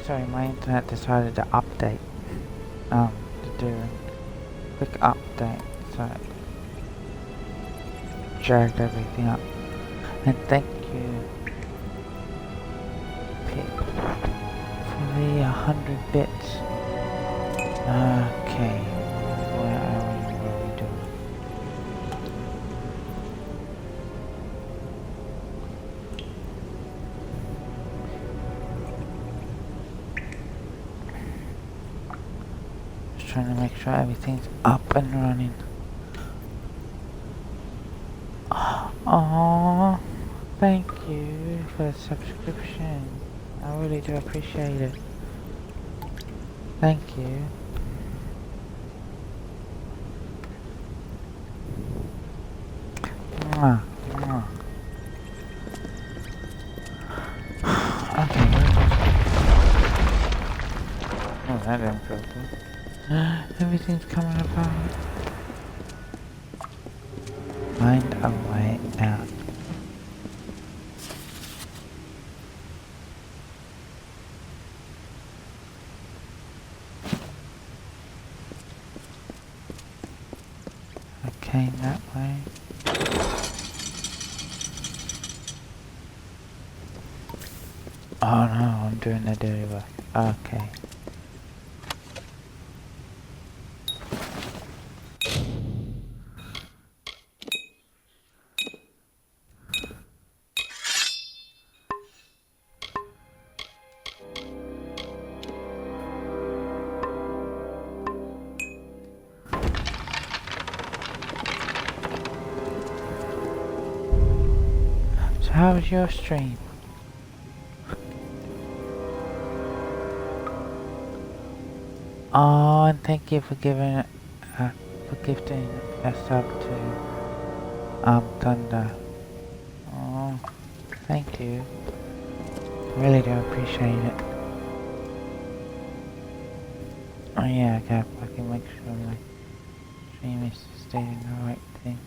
sorry, my internet decided to update. To do a quick update, so it dragged everything up. And thank you, Pip, for the 100 bits. Okay, where are we? What are we doing? Just trying to make sure everything's up and running. Aww, thank you for the subscription. I really do appreciate it. Thank you. Mwah, mwah. Okay. Oh, that didn't feel good. Everything's coming apart. Find a way out. Okay, that way. Oh no, I'm doing the dirty work. Okay. So how was your stream? Oh, and thank you for giving for gifting a sub to Thunder. Oh, thank you. Really do appreciate it. Oh yeah, I gotta fucking make sure my stream is stating the right thing.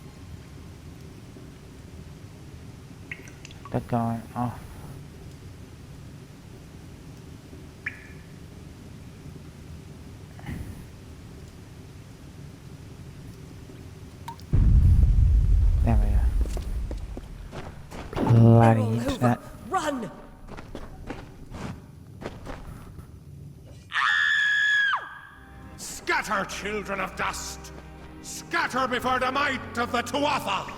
They're going off. There we go. Bloody internet. Run! Scatter, children of dust! Scatter before the might of the Tuatha!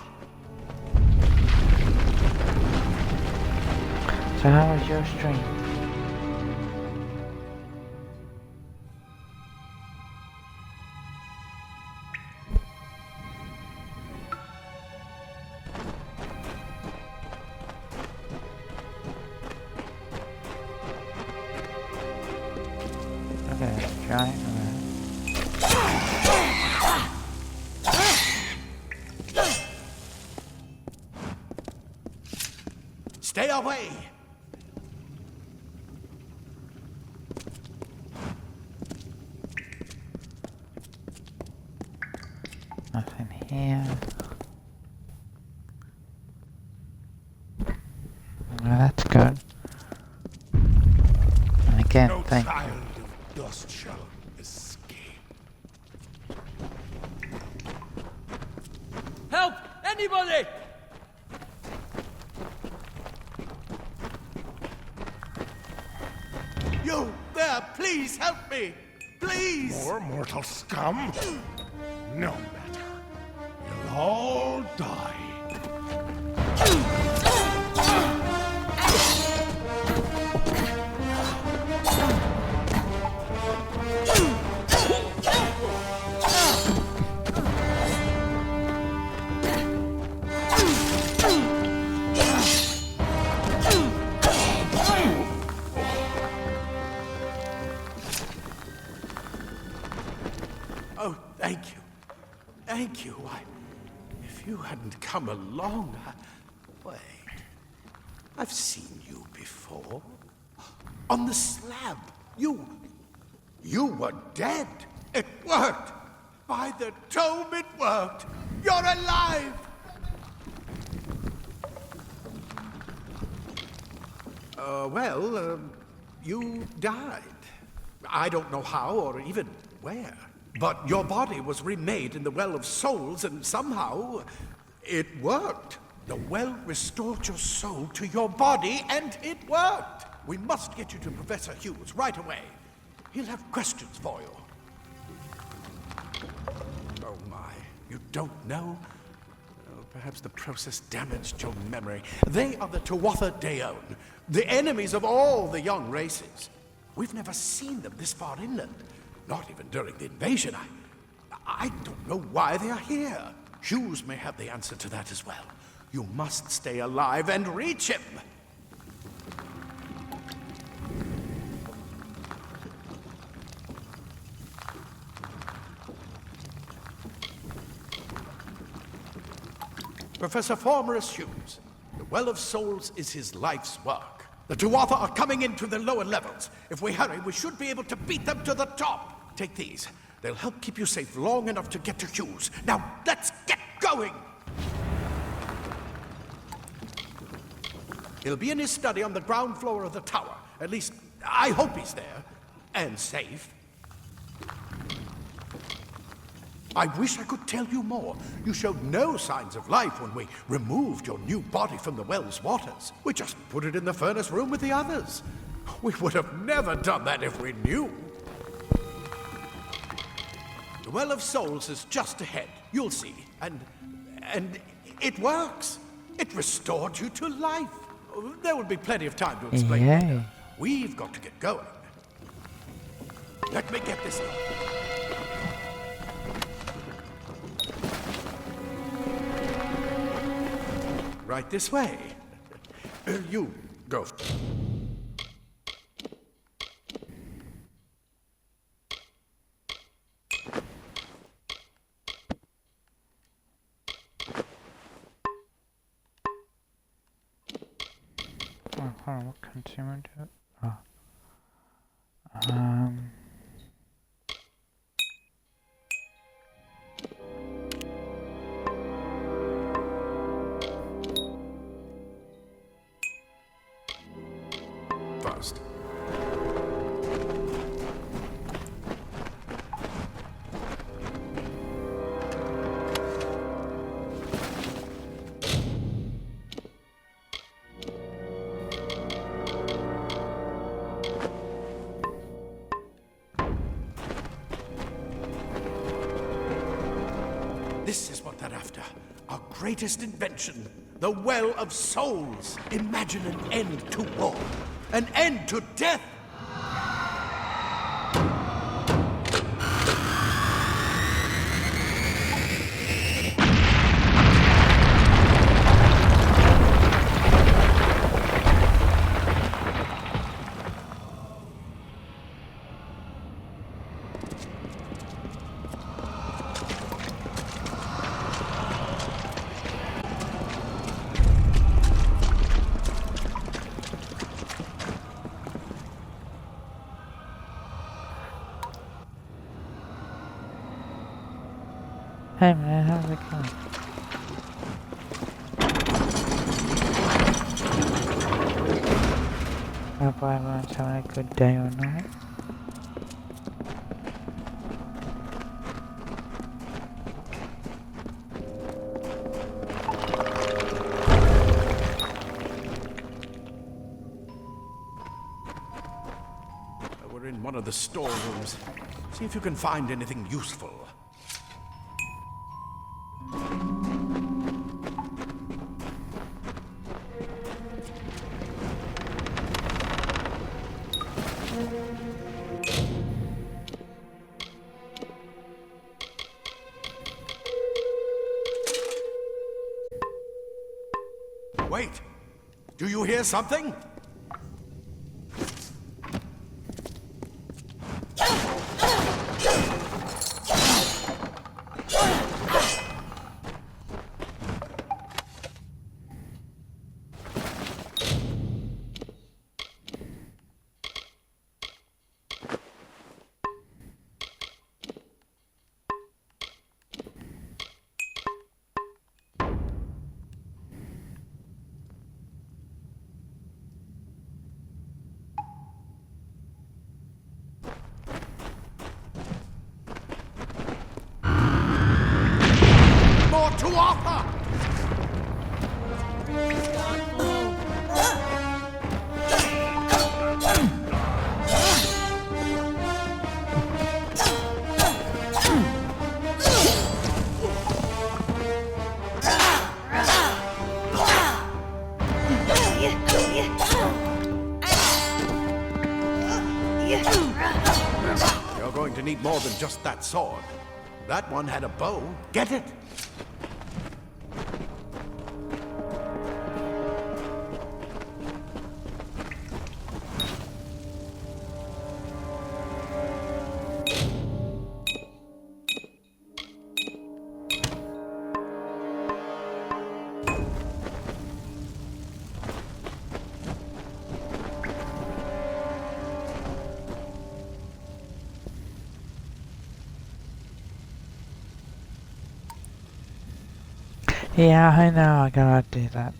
So how was your stream? Okay, giant rat. Stay away! Nothing here. Well, that's good. And again, No thank child you. of dust shall escape. Help! Anybody! You there, please help me! Please! More mortal scum? No matter. You'll all die. Oh, thank you. Thank you. Why, if you hadn't come along, wait. I've seen you before. On the slab. You were dead. It worked. By the tome, it worked. You're alive. You died. I don't know how or even where. But your body was remade in the Well of Souls, and somehow it worked. The well restored your soul to your body, and it worked. We must get you to Professor Hughes right away. He'll have questions for you. Oh my, you don't know? Oh, perhaps the process damaged your memory. They are the Tuatha Deon, the enemies of all the young races. We've never seen them this far inland. Not even during the invasion. I don't know why they are here. Hughes may have the answer to that as well. You must stay alive and reach him. Professor Formorus Hughes, the Well of Souls is his life's work. The Tuatha are coming into the lower levels. If we hurry, we should be able to beat them to the top. Take these. They'll help keep you safe long enough to get to Hughes. Now, let's get going! He'll be in his study on the ground floor of the tower. At least, I hope he's there. And safe. I wish I could tell you more. You showed no signs of life when we removed your new body from the well's waters. We just put it in the furnace room with the others. We would have never done that if we knew. The Well of Souls is just ahead. You'll see. And it works. It restored you to life. There will be plenty of time to explain later. We've got to get going. Let me get this done. Right this way. You go. Oh, hold on, what consumer do it? Oh. First. This is what they're after. Our greatest invention. The Well of Souls. Imagine an end to war. An end to death. Hey man, how's it going? Hope everyone's having a good day or night. We're in one of the storerooms. See if you can find anything useful. Wait! Do you hear something? off her! You're going to need more than just that sword. That one had a bow. Get it? Yeah, I know, I gotta do that.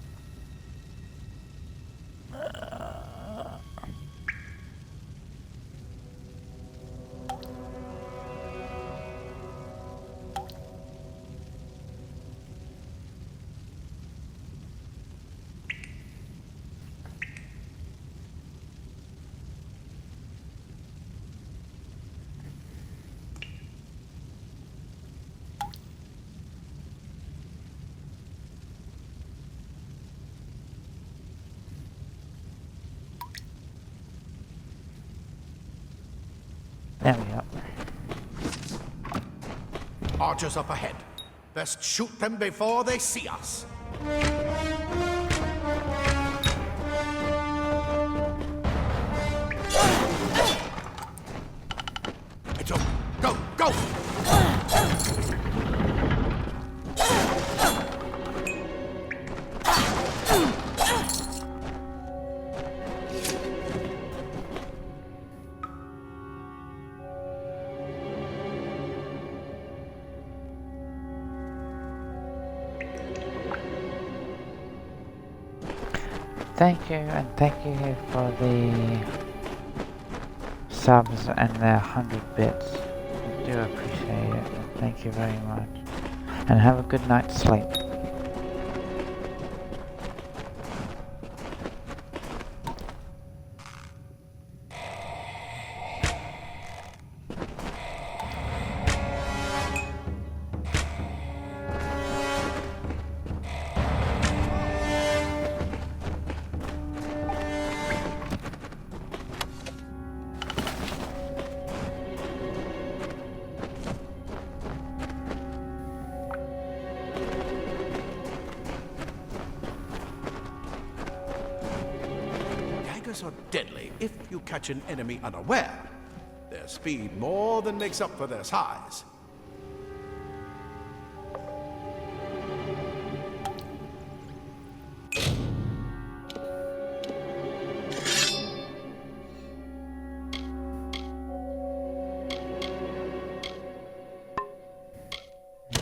There we go. Archers up ahead. Best shoot them before they see us. It's over. Go, go! Thank you, and thank you for the subs and the 100 bits. I do appreciate it. Thank you very much. And have a good night's sleep. Daggers are deadly if you catch an enemy unaware. Their speed more than makes up for their size.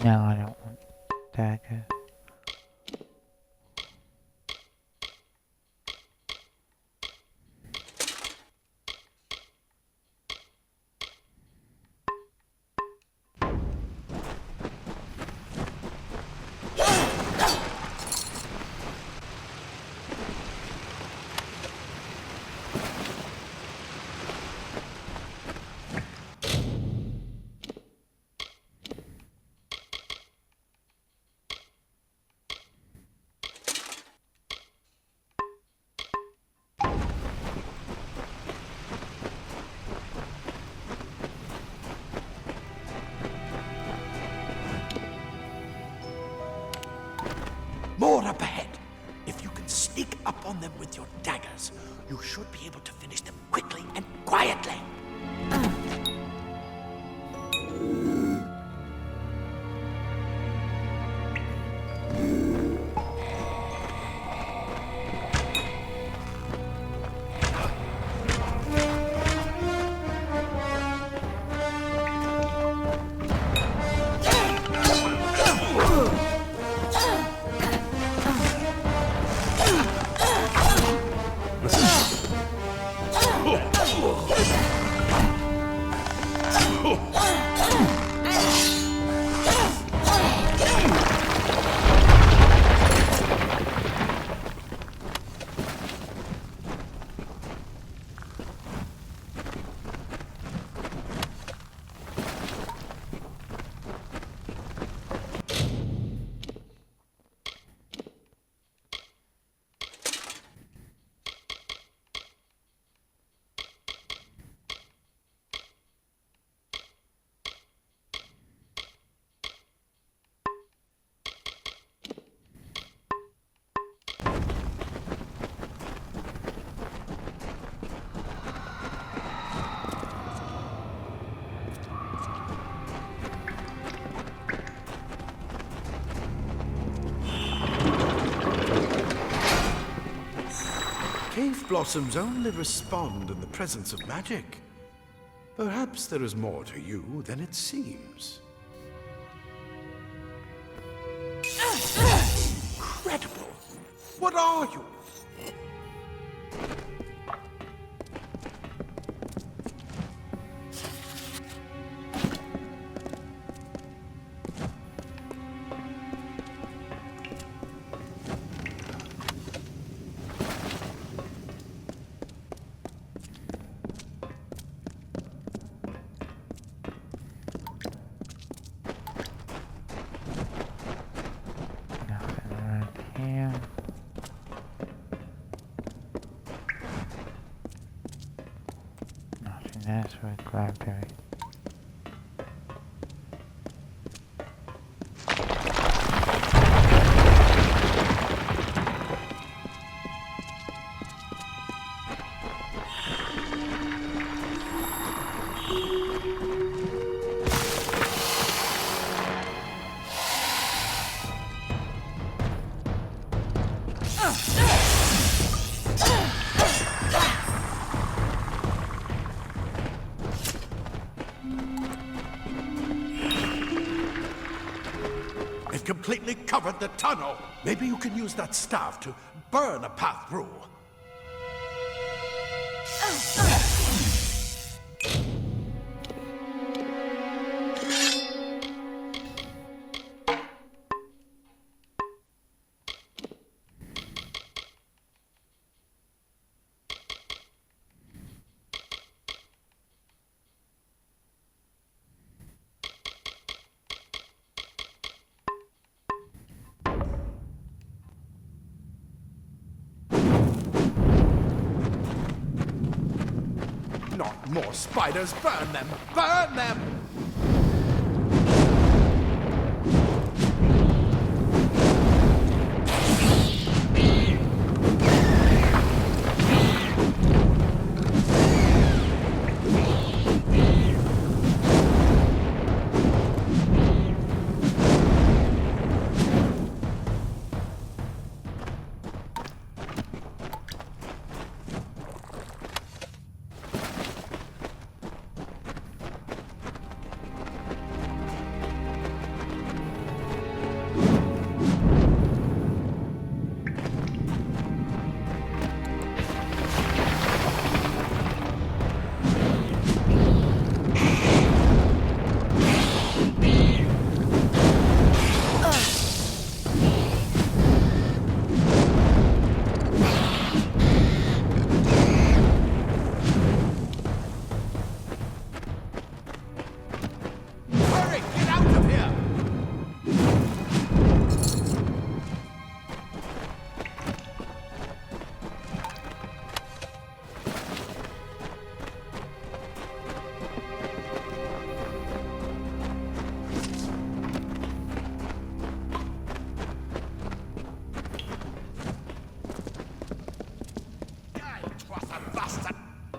No, I don't want dagger. More up ahead. If you can sneak up on them with your daggers, you should be able to finish them quickly and quietly. leaf blossoms only respond in the presence of magic. Perhaps there is more to you than it seems. Incredible! What are you? Nothing around here. Nothing there, so we grabbed it. They've completely covered the tunnel. Maybe you can use that staff to burn a path through. Not more spiders! Burn them! Burn them!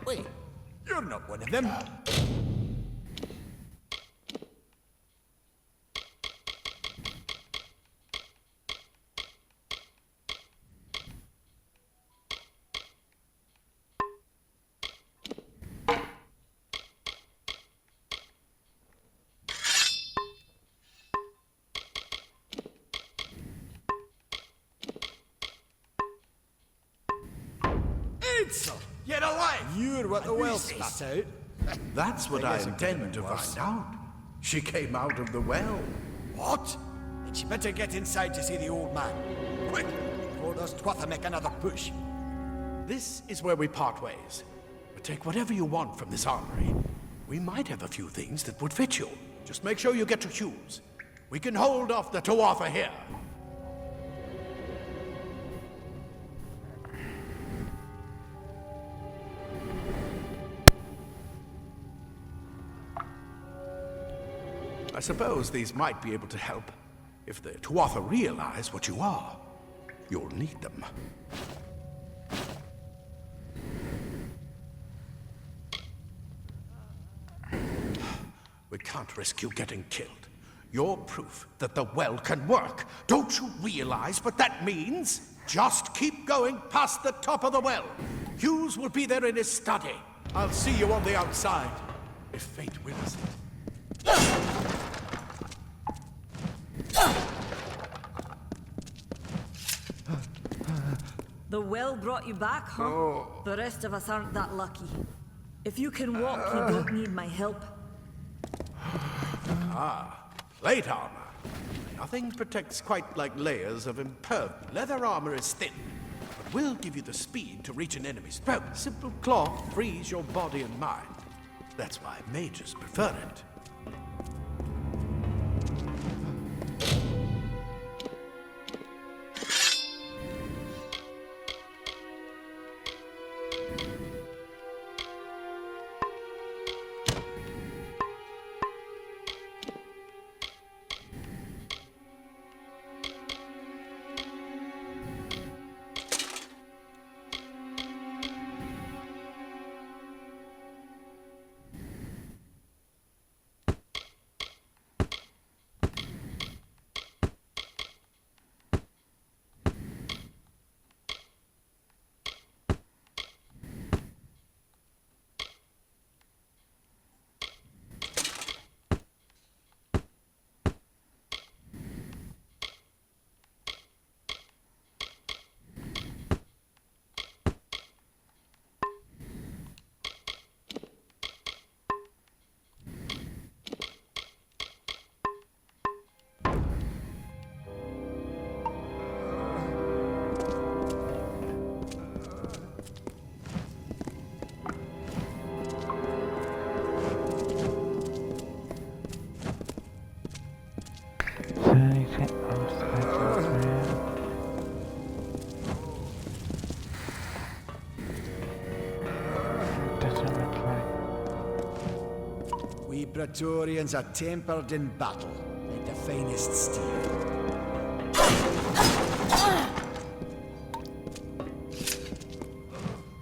Wait, you're not one of them. Get away! You're what the well spat out. That's what I intend to find out. She came out of the well. What? Then she better get inside to see the old man. Quick, before those twatha make another push. This is where we part ways. But take whatever you want from this armory. We might have a few things that would fit you. Just make sure you get to choose. We can hold off the Tuatha here. I suppose these might be able to help. If the Tuatha realize what you are, you'll need them. We can't risk you getting killed. You're proof that the well can work. Don't you realize what that means? Just keep going past the top of the well. Hughes will be there in his study. I'll see you on the outside, if fate wills it. The well brought you back, huh? Oh. The rest of us aren't that lucky. If you can walk, you don't need my help. Plate armor. Nothing protects quite like layers of imperv. Leather armor is thin, but will give you the speed to reach an enemy's throat. Simple cloth frees your body and mind. That's why mages prefer it. We Praetorians are tempered in battle, like the finest steel.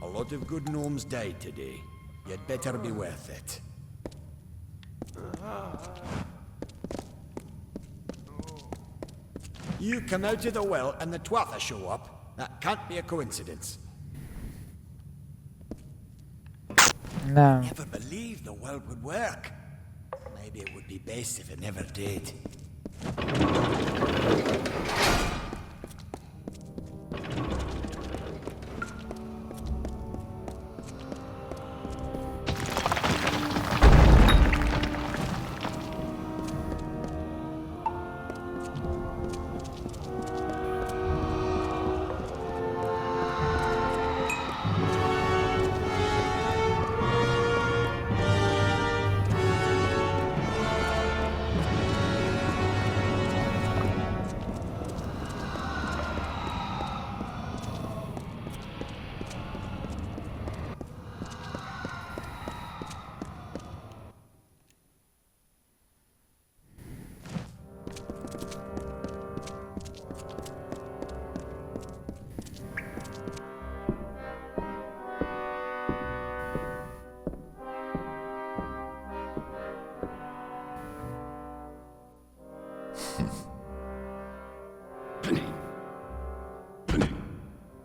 A lot of good gnomes died today. You'd better be worth it. You come out of the well and the Twatha show up. That can't be a coincidence. No. Never believed the world would work. Maybe it would be best if it never did.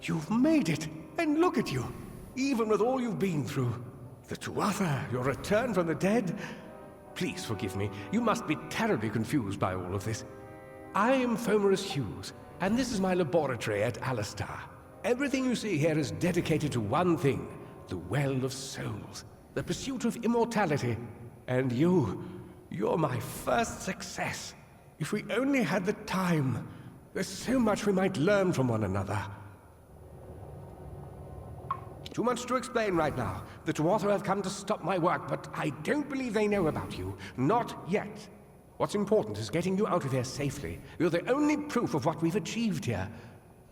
You've made it, and look at you. Even with all you've been through. The Tuatha, your return from the dead. Please forgive me. You must be terribly confused by all of this. I am Fomerus Hughes, and this is my laboratory at Alistar. Everything you see here is dedicated to one thing, the Well of Souls, the pursuit of immortality. And you're my first success. If we only had the time, there's so much we might learn from one another. Too much to explain right now. The Tuatha have come to stop my work, but I don't believe they know about you. Not yet. What's important is getting you out of here safely. You're the only proof of what we've achieved here.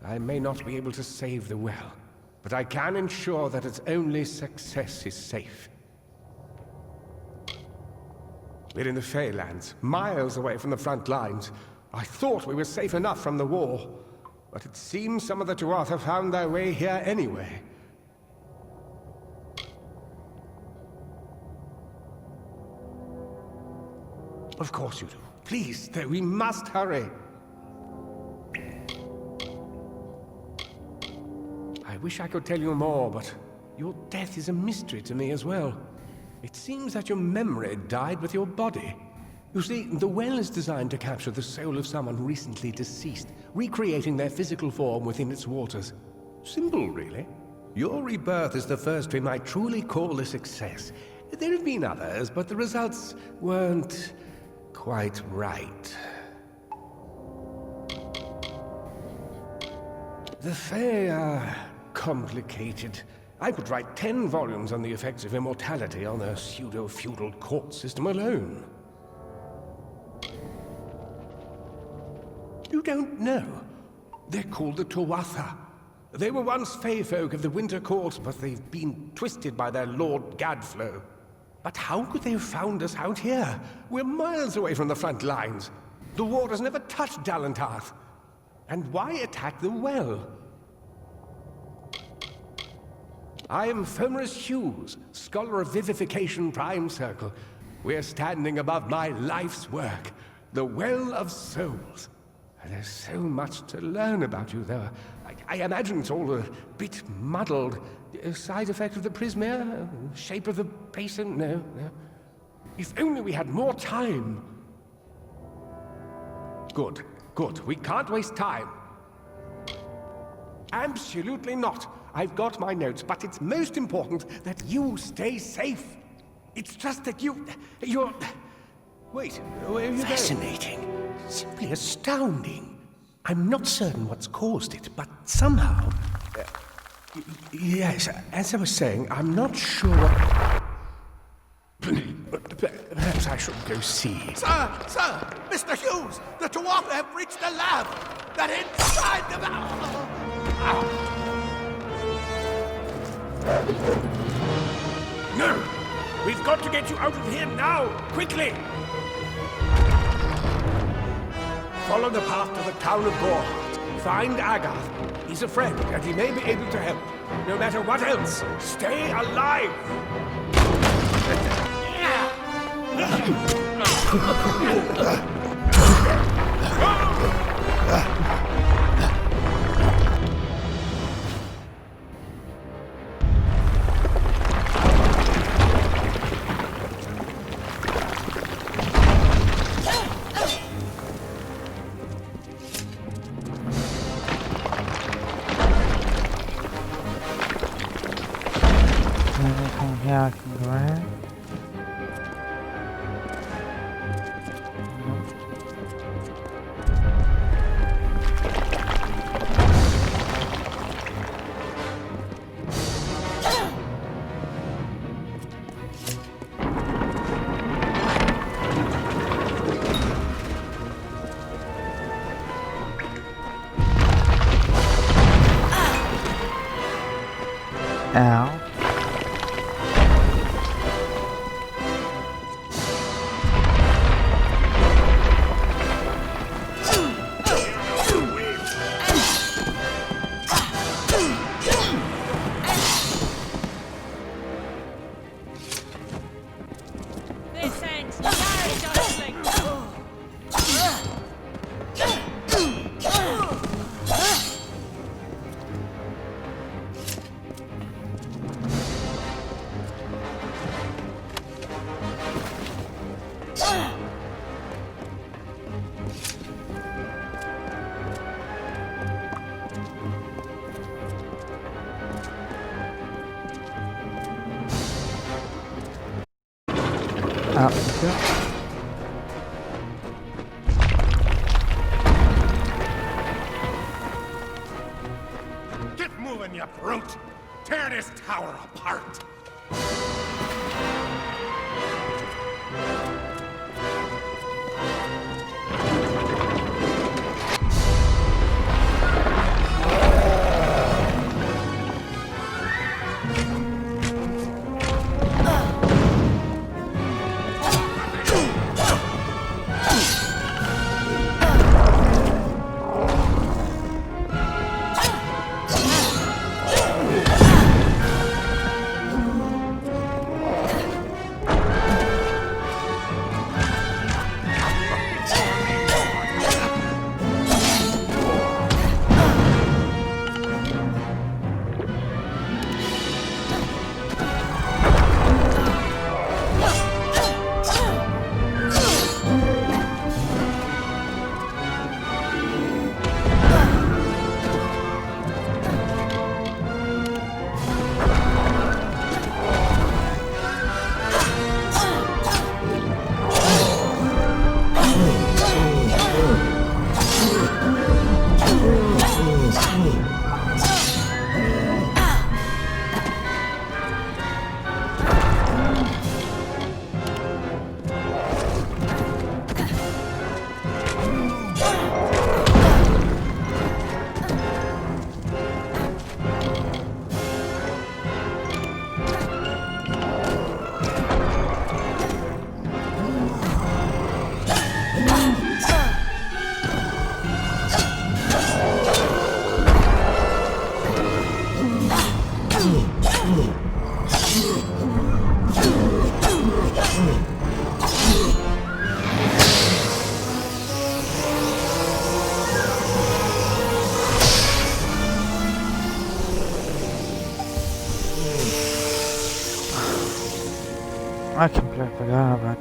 I may not be able to save the well, but I can ensure that its only success is safe. We're in the Feylands, miles away from the front lines. I thought we were safe enough from the war, but it seems some of the Tuatha found their way here anyway. Of course you do. Please, we must hurry. wish I could tell you more, but your death is a mystery to me as well. It seems that your memory died with your body. You see, the well is designed to capture the soul of someone recently deceased, recreating their physical form within its waters. Simple, really. Your rebirth is the first we might truly call a success. There have been others, but the results weren't quite right. The Fae are complicated. I could write 10 volumes on the effects of immortality on their pseudo-feudal court system alone. You don't know. They're called the Tuatha. They were once Fae folk of the Winter Court, but they've been twisted by their Lord Gadflow. But how could they have found us out here? We're miles away from the front lines. The waters never touched Dalantarth. And why attack the well? I am Fomris Hughes, Scholar of Vivification Prime Circle. We're standing above my life's work, the Well of Souls. There's so much to learn about you, though. I imagine it's all a bit muddled. A side effect of the prismere? Shape of the basin? No. If only we had more time. Good. We can't waste time. Absolutely not. I've got my notes, but it's most important that you stay safe. It's just that you're... Wait, where are you going? Fascinating. Simply astounding. I'm not certain what's caused it, but somehow... yes, as I was saying, I'm not sure what... Perhaps I should go see. Sir! Mr. Hughes! The Tuatha have breached the lab! They're inside the... No! We've got to get you out of here now! Quickly! Follow the path to the town of Gorhart. Find Agath. He's a friend, and he may be able to help. No matter what else, stay alive! Here I can go ahead. Ow. This ends very justly. Out we go. Get moving, you brute! Tear this tower apart!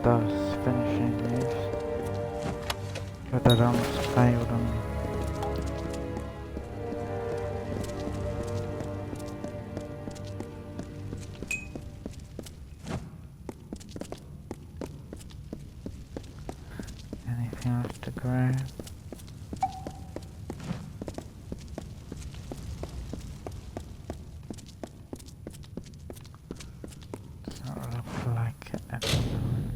those finishing moves. But I almost failed them. Anything else to grab? Does not look like it at the moment.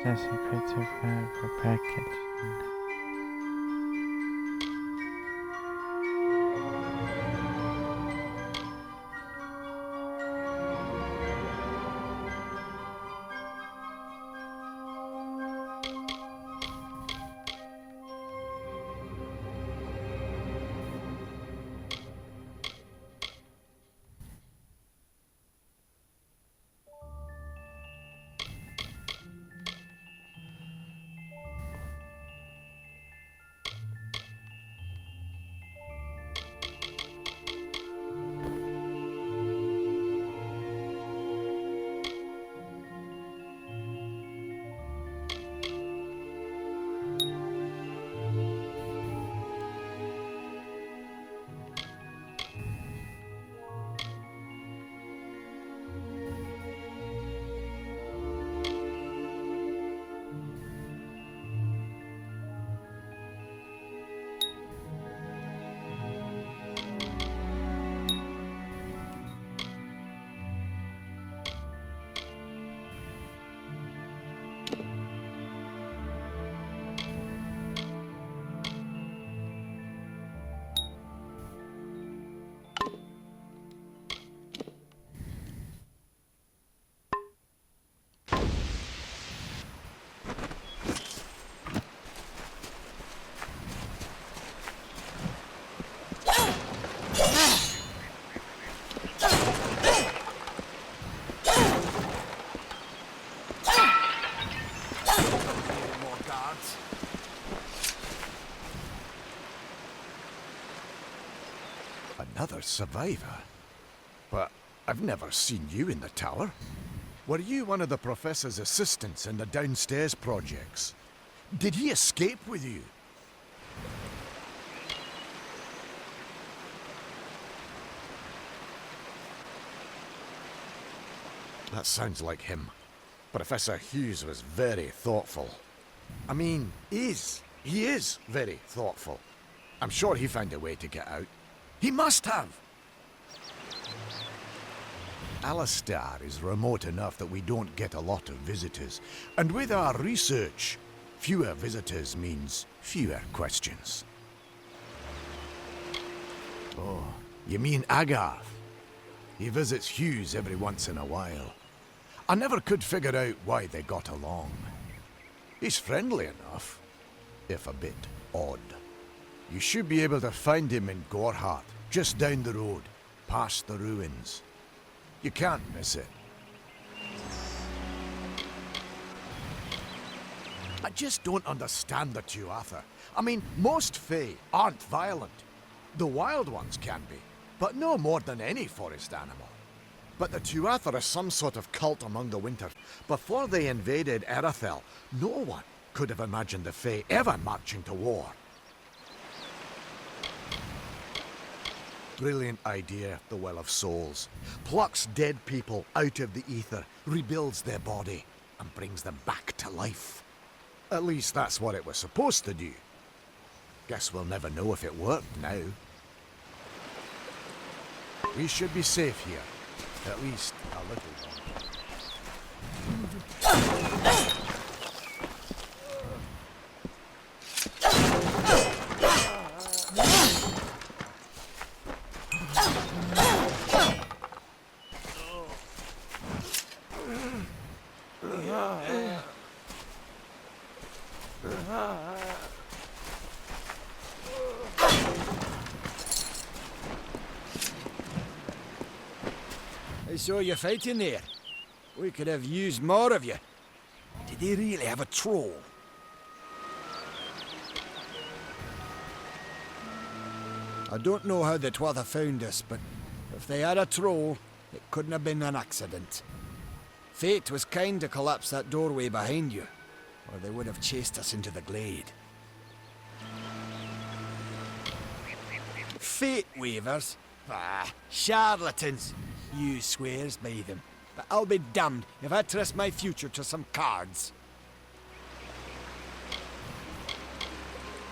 That's a creative for package. Another survivor? But I've never seen you in the tower. Were you one of the professor's assistants in the downstairs projects? Did he escape with you? That sounds like him. Professor Hughes was very thoughtful. I mean, he is very thoughtful. I'm sure he found a way to get out. He must have! Alistair is remote enough that we don't get a lot of visitors. And with our research, fewer visitors means fewer questions. Oh, you mean Agarth? He visits Hughes every once in a while. I never could figure out why they got along. He's friendly enough, if a bit odd. You should be able to find him in Gorhart, just down the road, past the ruins. You can't miss it. I just don't understand the Tuatha. I mean, most Fae aren't violent. The wild ones can be, but no more than any forest animal. But the Tuatha are some sort of cult among the Winter. Before they invaded Erethel, no one, could have imagined the Fae ever marching to war. Brilliant idea, the Well of Souls. Plucks dead people out of the ether, rebuilds their body, and brings them back to life. At least that's what it was supposed to do. Guess we'll never know if it worked now. We should be safe here. At least a little longer. I saw you fighting there. We could have used more of you. Did they really have a troll? I don't know how the Twatha found us, but if they had a troll, it couldn't have been an accident. Fate was kind to collapse that doorway behind you, or they would have chased us into the glade. Fate weavers? Ah, charlatans. You swears by them, but I'll be damned if I trust my future to some cards.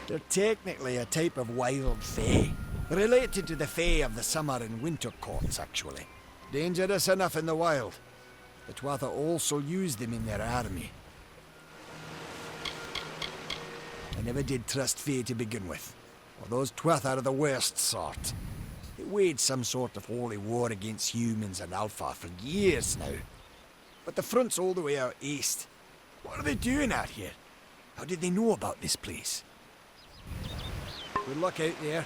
They're technically a type of wild fae, related to the fae of the summer and winter courts, actually. Dangerous enough in the wild. The Twatha also use them in their army. I never did trust fae to begin with. Well, those Twatha are the worst sort. They waged some sort of holy war against humans and Alpha for years now. But the front's all the way out east. What are they doing out here? How did they know about this place? Good luck out there.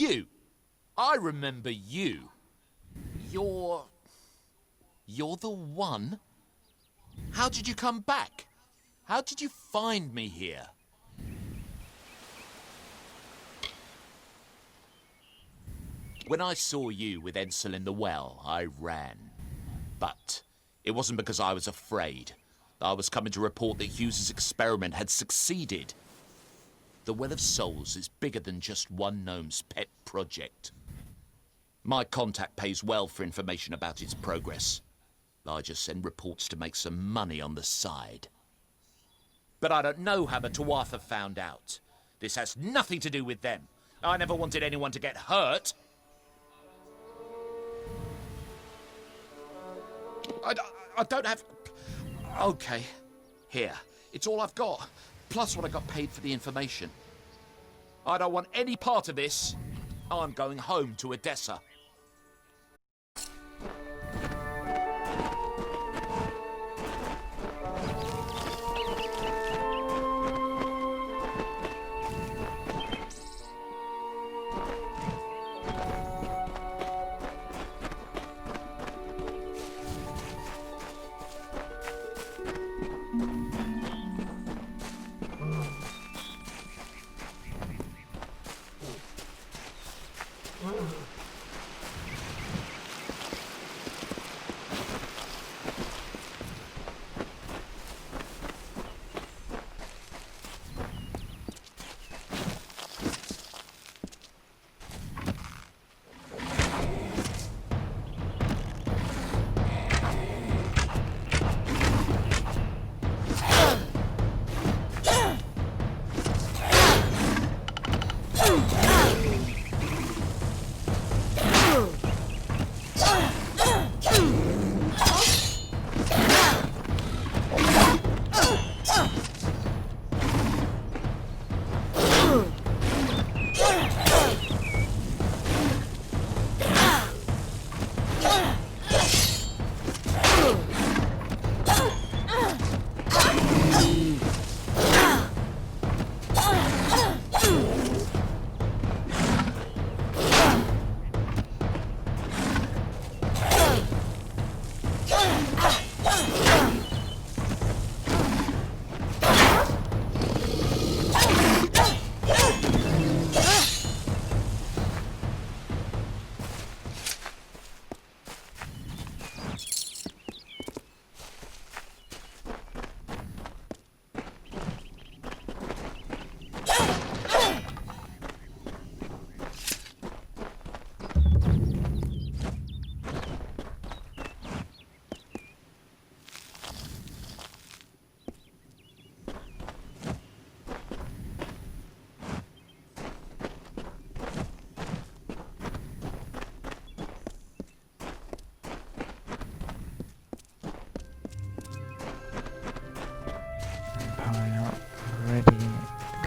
You! I remember you. You're the one? How did you come back? How did you find me here? When I saw you with Ensel in the well, I ran. But it wasn't because I was afraid. I was coming to report that Hughes's experiment had succeeded. The Well of Souls is bigger than just one gnome's pet project. My contact pays well for information about its progress. I just send reports to make some money on the side. But I don't know how the Tuatha found out. This has nothing to do with them. I never wanted anyone to get hurt. I don't have... Okay. Here. It's all I've got. Plus what I got paid for the information. I don't want any part of this. I'm going home to Odessa.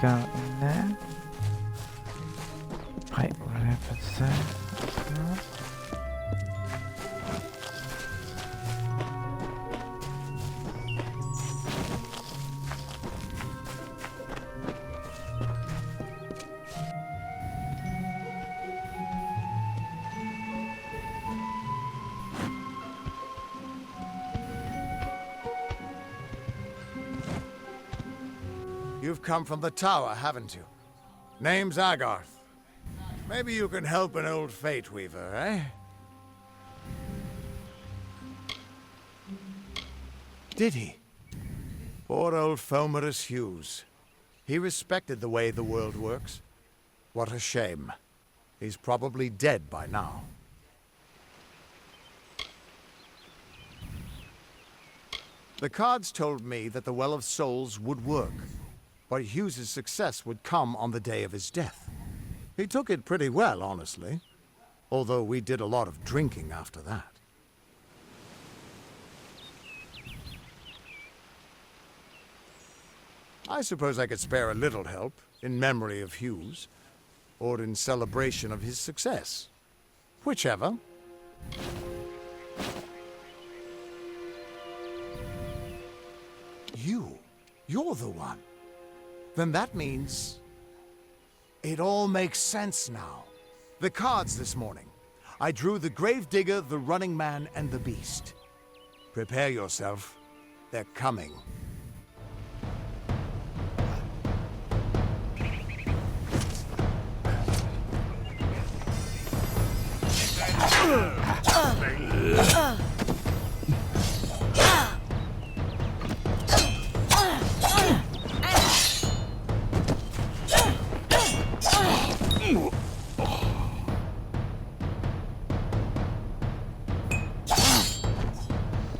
Go in there. Wait, what happens there? You've come from the tower, haven't you? Name's Agarth. Maybe you can help an old fate weaver, eh? Did he? Poor old Fomerus Hughes. He respected the way the world works. What a shame. He's probably dead by now. The cards told me that the Well of Souls would work, but Hughes's success would come on the day of his death. He took it pretty well, honestly, although we did a lot of drinking after that. I suppose I could spare a little help in memory of Hughes, or in celebration of his success. Whichever. You're the one. Then that means it all makes sense now. The cards this morning. I drew the Gravedigger, the Running Man, and the Beast. Prepare yourself. They're coming.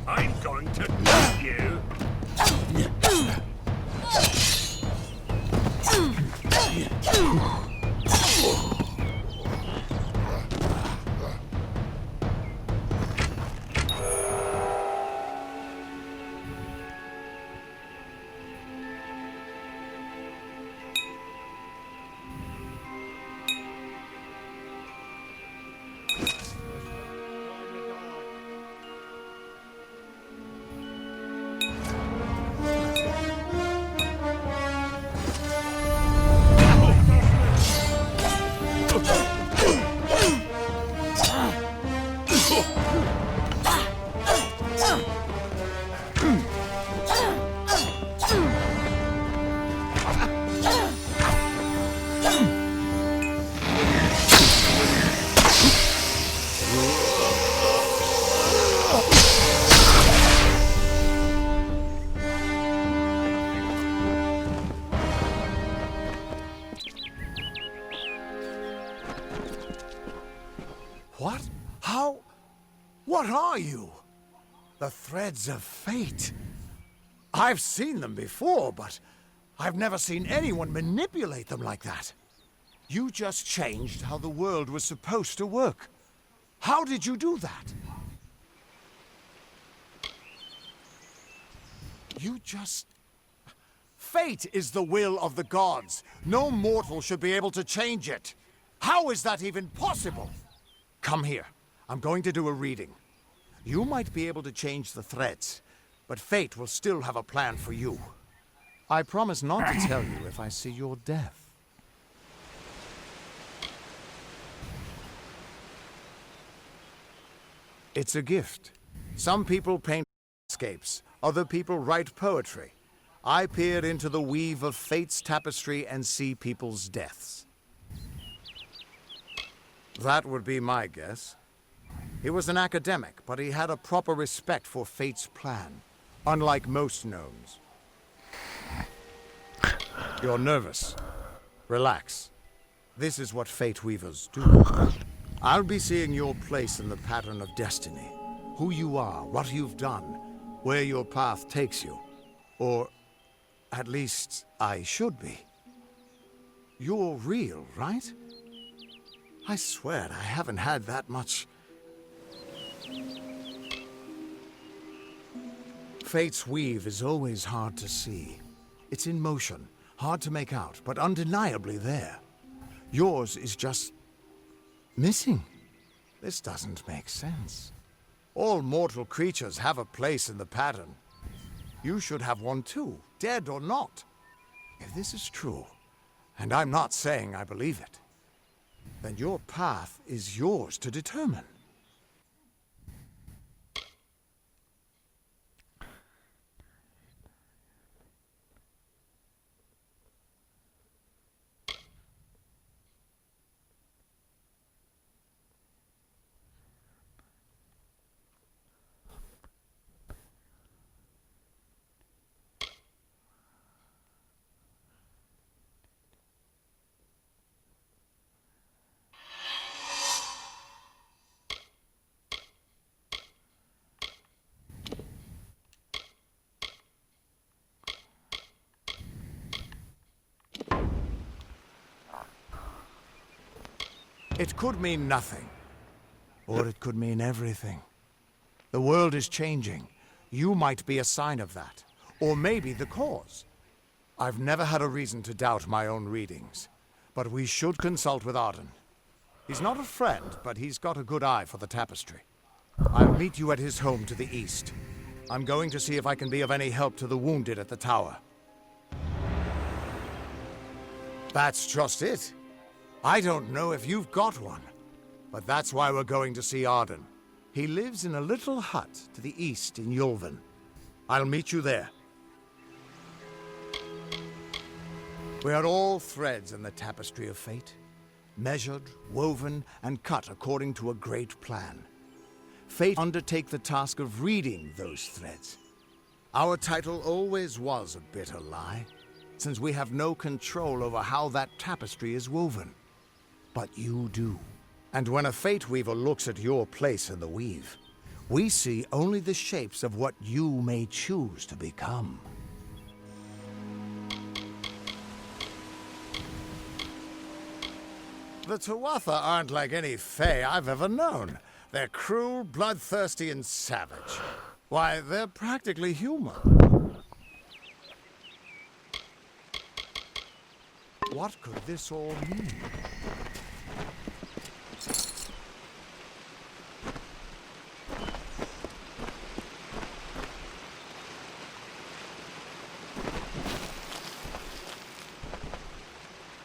I'm going to eat you. What? How? What are you? The threads of fate. I've seen them before, but I've never seen anyone manipulate them like that. You just changed how the world was supposed to work. How did you do that? You just... Fate is the will of the gods. No mortal should be able to change it. How is that even possible? Come here. I'm going to do a reading. You might be able to change the threads, but fate will still have a plan for you. I promise not to tell you if I see your death. It's a gift. Some people paint landscapes, other people write poetry. I peer into the weave of fate's tapestry and see people's deaths. That would be my guess. He was an academic, but he had a proper respect for fate's plan, unlike most gnomes. You're nervous. Relax. This is what fate weavers do. I'll be seeing your place in the pattern of destiny. Who you are, what you've done, where your path takes you. Or, at least, I should be. You're real, right? I swear I haven't had that much... Fate's weave is always hard to see. It's in motion, hard to make out, but undeniably there. Yours is just... missing. This doesn't make sense. All mortal creatures have a place in the pattern. You should have one too, dead or not. If this is true, and I'm not saying I believe it, then your path is yours to determine. It could mean nothing, or it could mean everything. The world is changing. You might be a sign of that, or maybe the cause. I've never had a reason to doubt my own readings, but we should consult with Arden. He's not a friend, but he's got a good eye for the tapestry. I'll meet you at his home to the east. I'm going to see if I can be of any help to the wounded at the tower. That's just it. I don't know if you've got one, but that's why we're going to see Arden. He lives in a little hut to the east in Yulven. I'll meet you there. We are all threads in the tapestry of fate, measured, woven, and cut according to a great plan. Fate undertake the task of reading those threads. Our title always was a bitter lie, since we have no control over how that tapestry is woven. But you do. And when a fate weaver looks at your place in the weave, we see only the shapes of what you may choose to become. The Tuatha aren't like any Fae I've ever known. They're cruel, bloodthirsty, and savage. Why, they're practically human. What could this all mean?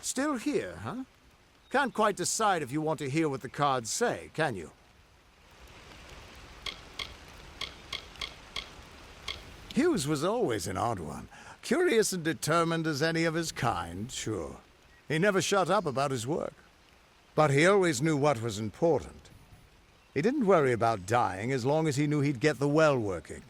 Still here, huh? Can't quite decide if you want to hear what the cards say, can you? Hughes was always an odd one. Curious and determined as any of his kind, sure. He never shut up about his work. But he always knew what was important. He didn't worry about dying as long as he knew he'd get the well working.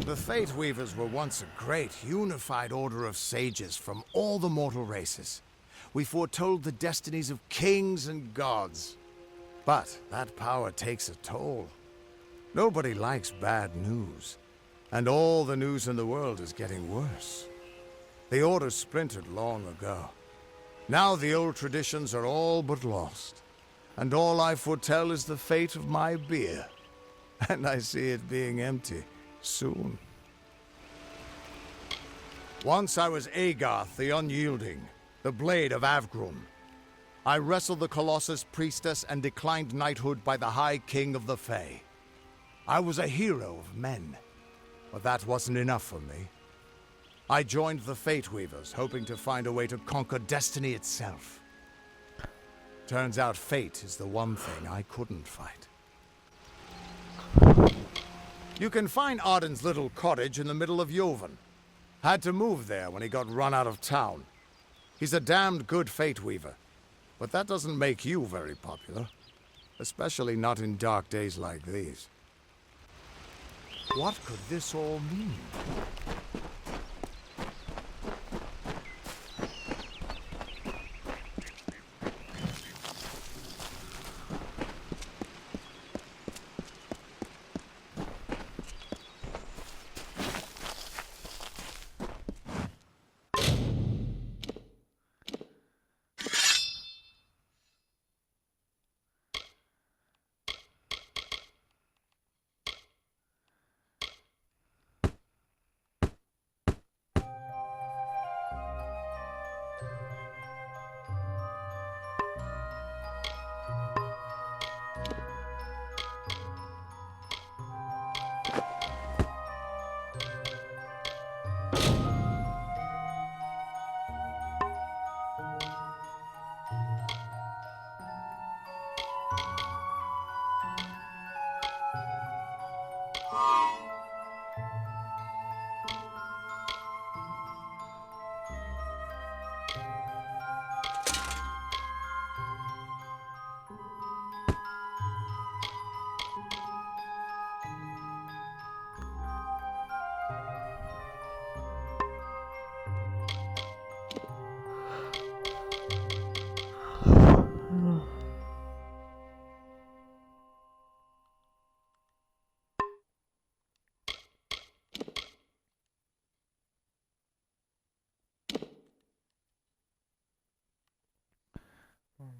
The Fate Weavers were once a great, unified order of sages from all the mortal races. We foretold the destinies of kings and gods. But that power takes a toll. Nobody likes bad news. And all the news in the world is getting worse. The Order splintered long ago. Now the old traditions are all but lost. And all I foretell is the fate of my beer. And I see it being empty. Soon. Once I was Agarth the Unyielding, the Blade of Avgrun. I wrestled the Colossus Priestess and declined knighthood by the High King of the Fae. I was a hero of men, but that wasn't enough for me. I joined the Fate Weavers, hoping to find a way to conquer destiny itself. Turns out fate is the one thing I couldn't fight. You can find Arden's little cottage in the middle of Yulven. Had to move there when he got run out of town. He's a damned good fate weaver, but that doesn't make you very popular. Especially not in dark days like these. What could this all mean?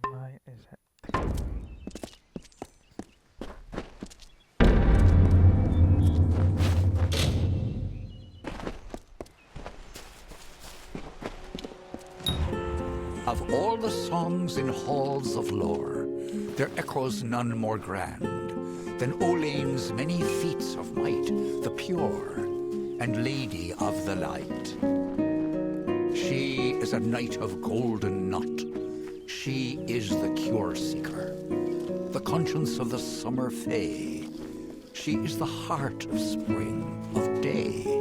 Right, is it? Of all the songs in halls of lore, there echoes none more grand than Olane's many feats of might, the pure and lady of the light. She is a knight of golden knot. She is the cure seeker, the conscience of the summer fae. She is the heart of spring, of day.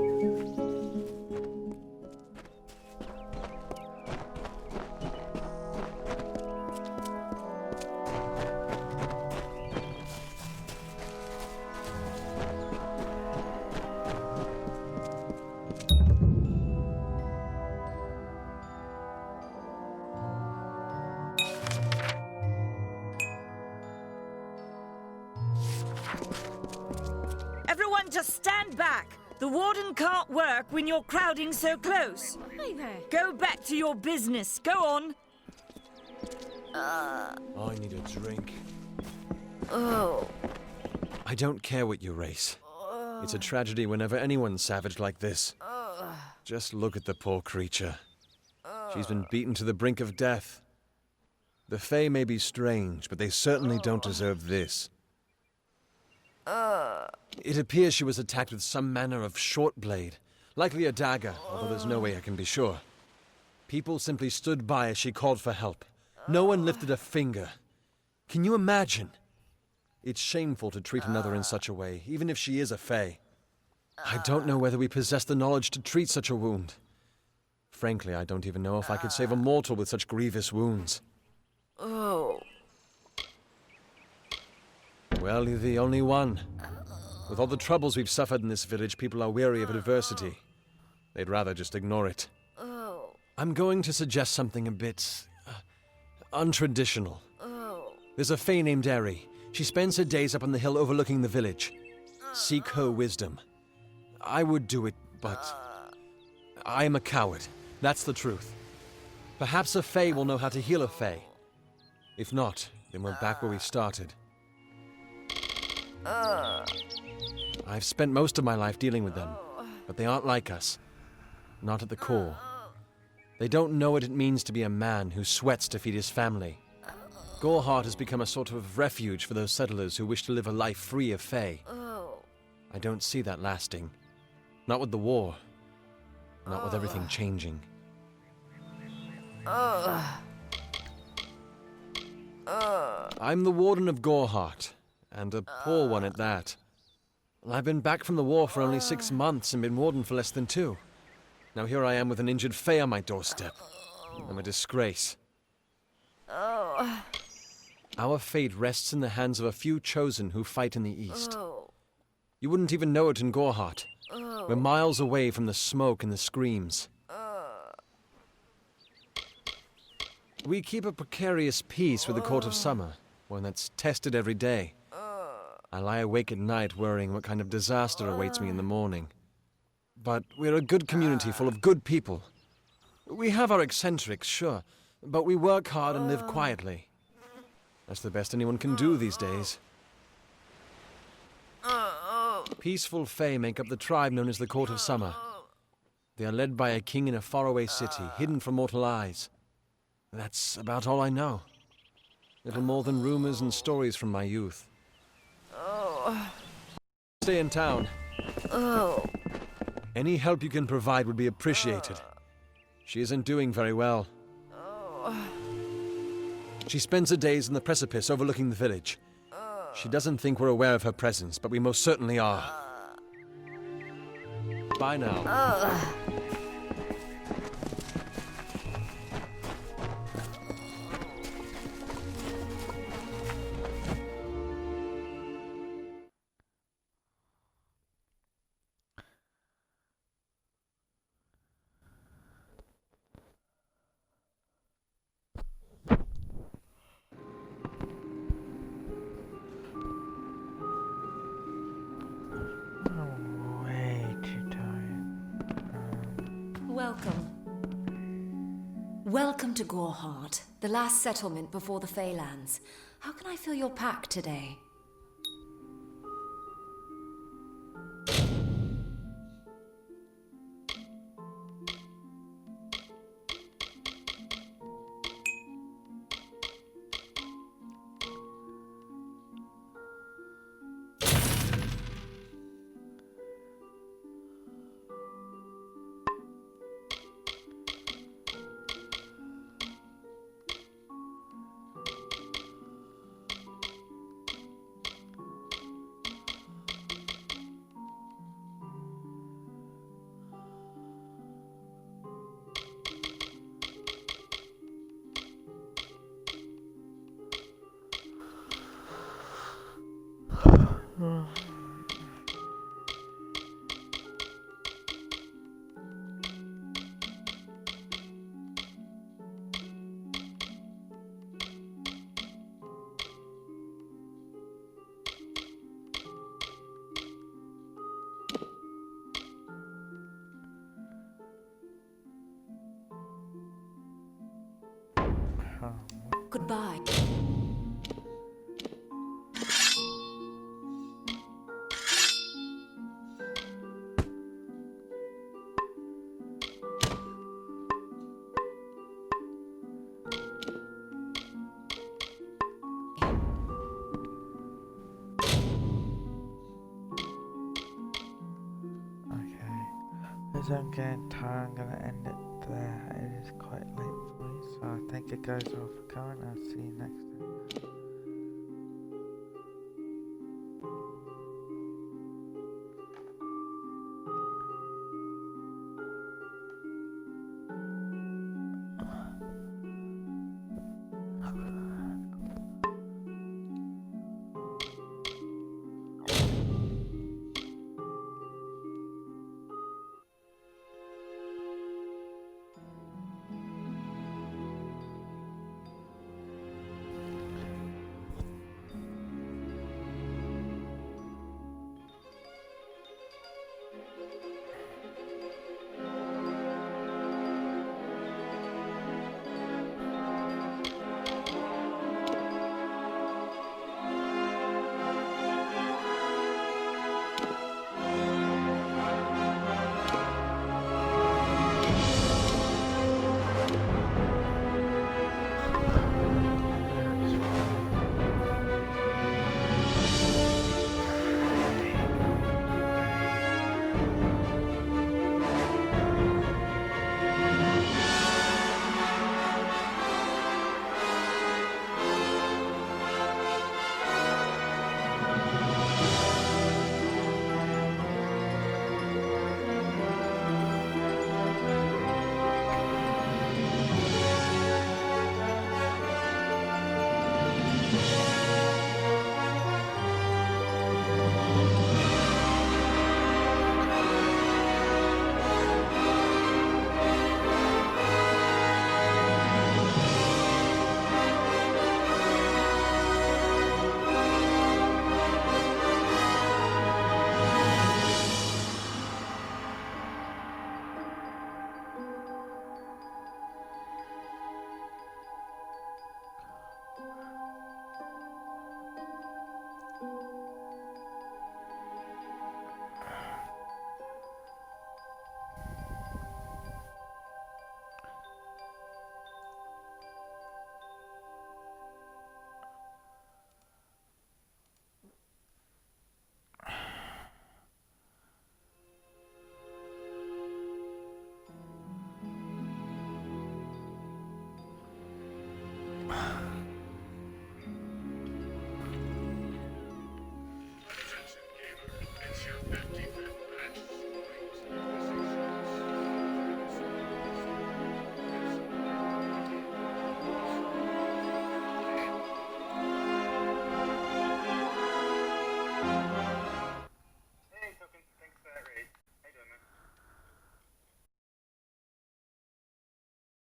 Everyone just stand back. The warden can't work when you're crowding so close. Hi there. Go back to your business. Go on. I need a drink. Oh. I don't care what you race. It's a tragedy whenever anyone's savage like this. Just look at the poor creature. She's been beaten to the brink of death. The Fae may be strange, but they certainly don't deserve this. It appears she was attacked with some manner of short blade, likely a dagger, although there's no way I can be sure. People simply stood by as she called for help. No one lifted a finger. Can you imagine? It's shameful to treat another in such a way, even if she is a Fae. I don't know whether we possess the knowledge to treat such a wound. Frankly, I don't even know if I could save a mortal with such grievous wounds. Oh. Well, you're the only one. With all the troubles we've suffered in this village, people are weary of adversity. They'd rather just ignore it. Oh. I'm going to suggest something a bit untraditional. Oh. There's a Fae named Eri. She spends her days up on the hill overlooking the village. Seek her wisdom. I would do it, but I am a coward. That's the truth. Perhaps a Fae will know how to heal a Fae. If not, then we're back where we started. I've spent most of my life dealing with them, but they aren't like us. Not at the core. They don't know what it means to be a man who sweats to feed his family. Goreheart has become a sort of refuge for those settlers who wish to live a life free of Fae. I don't see that lasting. Not with the war. Not with everything changing. I'm the Warden of Goreheart, and a poor one at that. I've been back from the war for only 6 months and been Warden for less than 2. Now here I am with an injured Fae on my doorstep. I'm a disgrace. Our fate rests in the hands of a few chosen who fight in the east. You wouldn't even know it in Goreheart. We're miles away from the smoke and the screams. We keep a precarious peace with the Court of Summer, one that's tested every day. I lie awake at night worrying what kind of disaster awaits me in the morning. But we're a good community full of good people. We have our eccentrics, sure, but we work hard and live quietly. That's the best anyone can do these days. Peaceful Fae make up the tribe known as the Court of Summer. They are led by a king in a faraway city, hidden from mortal eyes. That's about all I know. Little more than rumors and stories from my youth. Stay in town. Any help you can provide would be appreciated. She isn't doing very well. She spends her days in the precipice overlooking the village. She doesn't think we're aware of her presence, but we most certainly are. Bye now. Way too tired. Welcome. Welcome to Goreheart, the last settlement before the Feylands. How can I fill your pack today? Goodbye. As I'm getting tired, I'm gonna end it there. It is quite late for me, so I think it goes off for current. I'll see you next time.